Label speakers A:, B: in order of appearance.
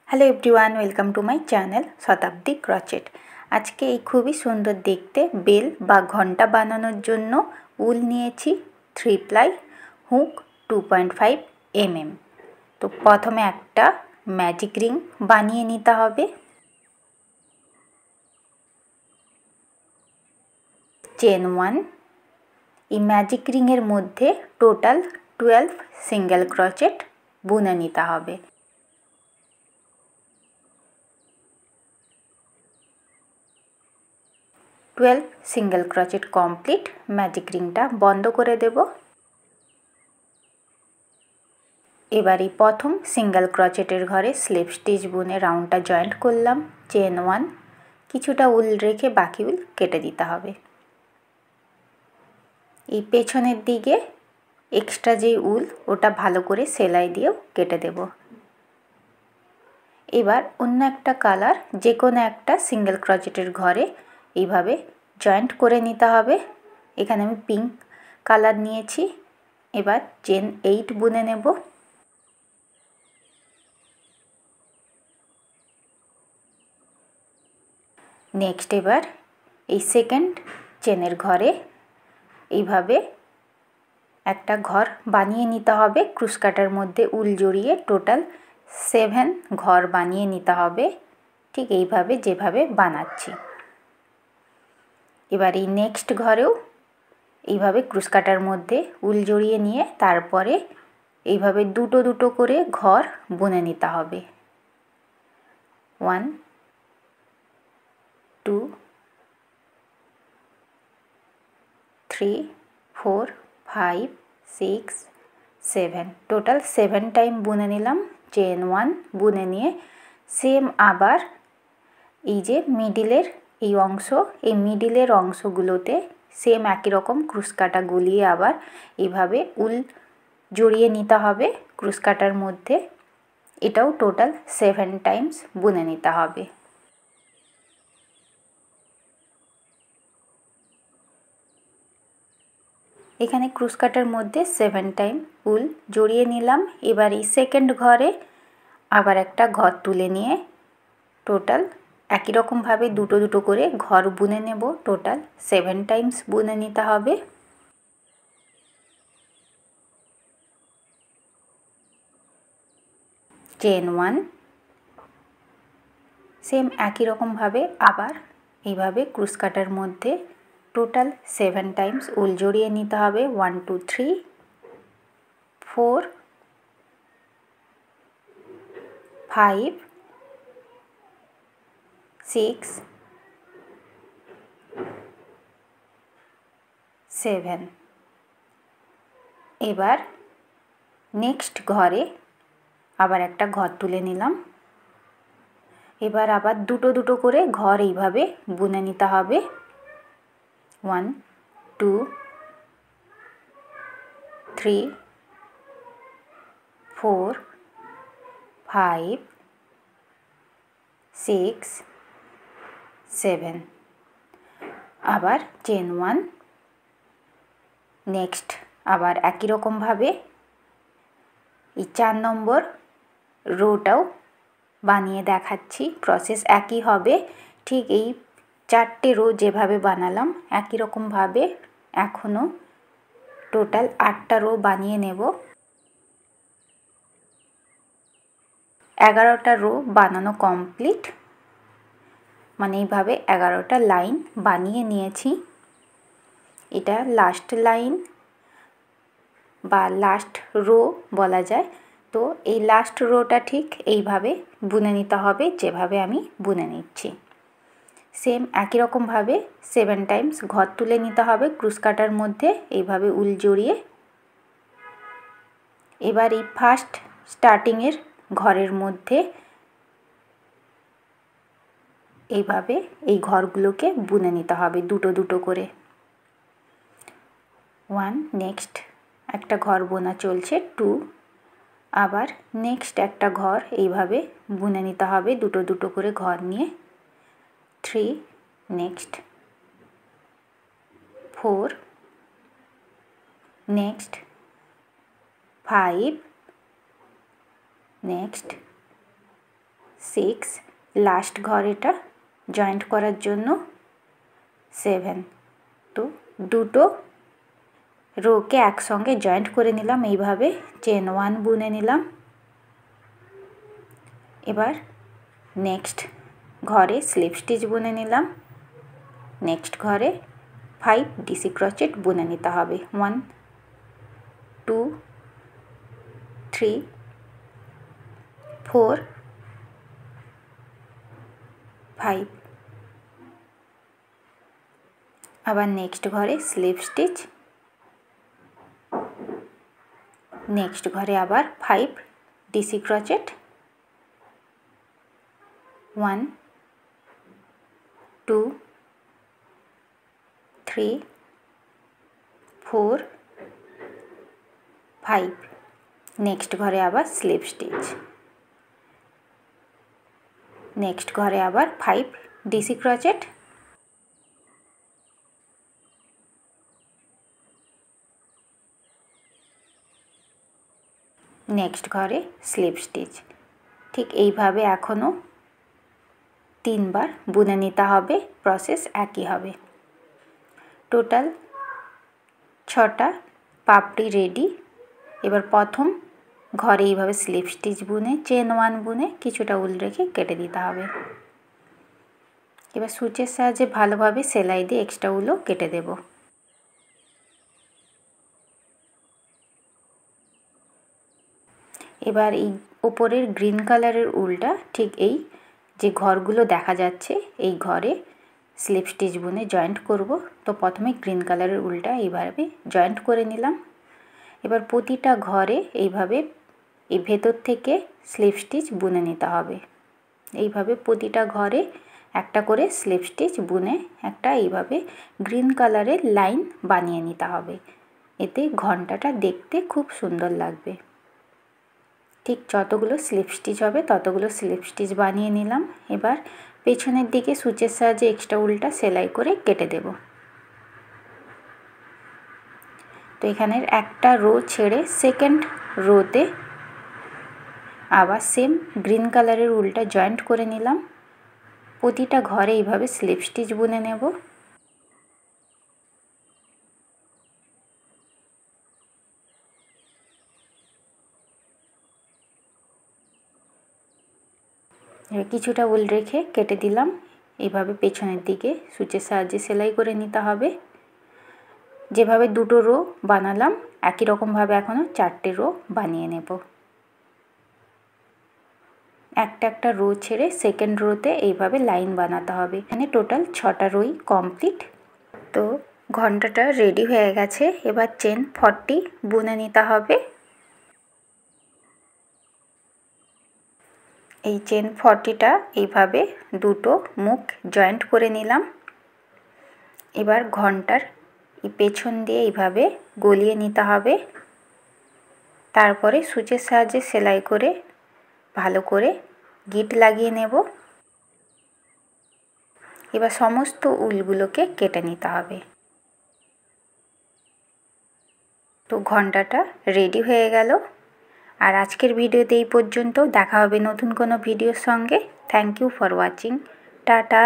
A: Hello everyone, welcome to my channel Shatabdi crochet. আজকে এই খুবই সুন্দর দেখতে বেল বা ঘণ্টা বানানোর জন্য উল নিয়েছি 3 প্লাই, হুক 2.5 mm। তো প্রথমে একটা ম্যাজিক রিং বানিয়ে নিতে হবে। চেন 1। এই ম্যাজিক রিংয়ের মধ্যে টোটাল 12 সিঙ্গেল ক্রচেট বুনে নিতে হবে। Single crochet complete. ম্যাজিক রিংটা বন্ধ করে দেব। এবার এই প্রথম সিঙ্গেল ক্রচেটের ঘরে স্লিপ স্টিচ বুনে রাউন্ডটা জয়েন্ট করলাম। চেন 1। কিছুটা উল রেখে বাকি উল কেটে দিতে হবে। এই পেছনের দিকে এক্সট্রা যে উল ওটা ভালো করে সেলাই দিয়েও কেটে দেব। এবার অন্য একটা কালার যে কোনো একটা সিঙ্গেল ক্রচেটের ঘরে এইভাবে জয়েন্ট করে নিতে হবে। এখানে আমি পিঙ্ক কালার নিয়েছি। এবার চেন 8 বুনে নেব। নেক্সট এবার এই সেকেন্ড চেনের ঘরে এইভাবে একটা ঘর বানিয়ে নিতে হবে। ক্রুশ কাটার মধ্যে উল জড়িয়ে টোটাল 7 ঘর বানিয়ে নিতে হবে, ঠিক এইভাবে যেভাবে বানাচ্ছি। এবার এই নেক্সট ঘরেও এইভাবে ক্রুশ কাটার মধ্যে উল জড়িয়ে নিয়ে তারপরে এইভাবে দুটো দুটো করে ঘর বুনে নিতে হবে। 1 2 3 4 5 6 7, টোটাল 7 টাইম বুনে নিলাম। চেন 1 বুনে নিয়ে সেম আবার এই যে মিডিলের এই অংশ, এই মিডিলের অংশগুলোতে সেম একই রকম ক্রুশ কাটা গুলিয়ে আবার এইভাবে উল জড়িয়ে নিতে হবে ক্রুশ কাটার মধ্যে। এটাও টোটাল 7 টাইমস বুনে নিতে হবে। এখানে ক্রুশ কাটার মধ্যে 7 টাইম উল জড়িয়ে নিলাম। এবার এই সেকেন্ড ঘরে আবার একটা ঘর তুলে নিয়ে টোটাল একই রকমভাবে দুটো দুটো করে ঘর বুনে নেব। টোটাল 7 টাইমস বুনে নিতে হবে। চেন 1, সেম একই রকমভাবে আবার এইভাবে ক্রুশ কাটার মধ্যে টোটাল 7 টাইমস উল জড়িয়ে নিতে হবে। 1 2 3 4 5 6 7। এবার নেক্সট ঘরে আবার একটা ঘর তুলে নিলাম। এবার আবার দুটো দুটো করে ঘর এইভাবে বুনে নিতে হবে। 1 2 3 4 5 6 7। আবার চেন 1। নেক্সট আবার একই রকমভাবে এই 4 নম্বর রোটাও বানিয়ে দেখাচ্ছি। প্রসেস একই হবে, ঠিক এই 4টে রো যেভাবে বানালাম একই রকমভাবে এখনও টোটাল 8টা রো বানিয়ে নেব। 11টা রো বানানো কমপ্লিট, মানে এইভাবে 11টা লাইন বানিয়ে নিয়েছি। এটা লাস্ট লাইন বা লাস্ট রো বলা যায়। তো এই লাস্ট রোটা ঠিক এইভাবে বুনে নিতে হবে যেভাবে আমি বুনে নিচ্ছি। সেম একই রকমভাবে 7 টাইমস ঘর তুলে নিতে হবে ক্রুশ কাটার মধ্যে এইভাবে উল জড়িয়ে। এবার এই ফার্স্ট স্টার্টিংয়ের ঘরের মধ্যে এইভাবে এই ঘরগুলোকে বুনে নিতে হবে দুটো দুটো করে। 1, নেক্সট একটা ঘর বোনা চলছে। 2, আবার নেক্সট একটা ঘর এইভাবে বুনে নিতে হবে দুটো দুটো করে ঘর নিয়ে। 3, নেক্সট 4, নেক্সট 5, নেক্সট 6, লাস্ট ঘর এটা জয়েন্ট করার জন্য 7। তো দুটো রোকে একসঙ্গে জয়েন্ট করে নিলাম, এইভাবে চেন 1 বুনে নিলাম। এবার নেক্সট ঘরে স্লিপ স্টিচ বুনে নিলাম। নেক্সট ঘরে 5 ডিসি ক্রোচেট বুনে নিতে হবে। 1 2 3 4 5। আবার নেক্সট ঘরে স্লিপ স্টিচ, নেক্সট ঘরে আবার 5 ডিসি ক্রোচেট। 1 2 3 4 5। নেক্সট ঘরে আবার স্লিপ স্টিচ, নেক্সট ঘরে আবার 5 ডিসি ক্রোচেট। নেক্সট ঘরে স্লিপ স্টিচ। ঠিক এইভাবে এখনও 3 বার বুনে নিতে হবে, প্রসেস একই হবে। টোটাল 6টা পাপড়ি রেডি। এবার প্রথম ঘরে এইভাবে স্লিপ স্টিচ বুনে চেন 1 বুনে কিছুটা উল রেখে কেটে দিতে হবে। এবার সুচের সাহায্যে ভালোভাবে সেলাই দিয়ে এক্সট্রা উলও কেটে দেব। এবার এই উপরের গ্রিন কালারের উলটা ঠিক এই যে ঘরগুলো দেখা যাচ্ছে এই ঘরে স্লিপ স্টিচ বুনে জয়েন্ট করব। তো প্রথমে গ্রিন কালারের উলটা এইভাবে জয়েন্ট করে নিলাম। এবার প্রতিটা ঘরে এইভাবে এই ভেতর থেকে স্লিপ স্টিচ বুনে নিতে হবে। এইভাবে প্রতিটা ঘরে একটা করে স্লিপ স্টিচ বুনে একটা এইভাবে গ্রিন কালারের লাইন বানিয়ে নিতে হবে। এতে ঘণ্টাটা দেখতে খুব সুন্দর লাগবে। ঠিক যতগুলো স্লিপ স্টিচ হবে ততগুলো স্লিপ স্টিচ বানিয়ে নিলাম। এবার পেছনের দিকে সুচের সাহায্যে এক্সট্রা উলটা সেলাই করে কেটে দেব। তো এখানের একটা রো ছেড়ে সেকেন্ড রোতে আবার সেম গ্রিন কালারের উলটা জয়েন্ট করে নিলাম। প্রতিটা ঘরে এইভাবে স্লিপ স্টিচ বুনে নেব। কিছুটা উল রেখে কেটে দিলাম। এইভাবে পেছনের দিকে সুচের সাহায্যে সেলাই করে নিতে হবে। যেভাবে দুটো রো বানালাম একই রকমভাবে এখনও 4টে রো বানিয়ে নেব। একটা রো ছেড়ে সেকেন্ড রোতে এইভাবে লাইন বানাতে হবে। এখানে টোটাল 6টা রোই কমপ্লিট। তো ঘণ্টাটা রেডি হয়ে গেছে। এবার চেন 40 বুনে নিতে হবে। এই চেন 40টা এইভাবে দুটো মুখ জয়েন্ট করে নিলাম। এবার ঘণ্টার এই পেছন দিয়ে এইভাবে গলিয়ে নিতে হবে। তারপরে সুচের সাহায্যে সেলাই করে ভালো করে গিট লাগিয়ে নেব। এবার সমস্ত উলগুলোকে কেটে নিতে হবে। তো ঘণ্টাটা রেডি হয়ে গেল। আর আজকের ভিডিওতে এই পর্যন্ত। দেখা হবে নতুন কোনো ভিডিওর সঙ্গে। Thank you for watching. Tata.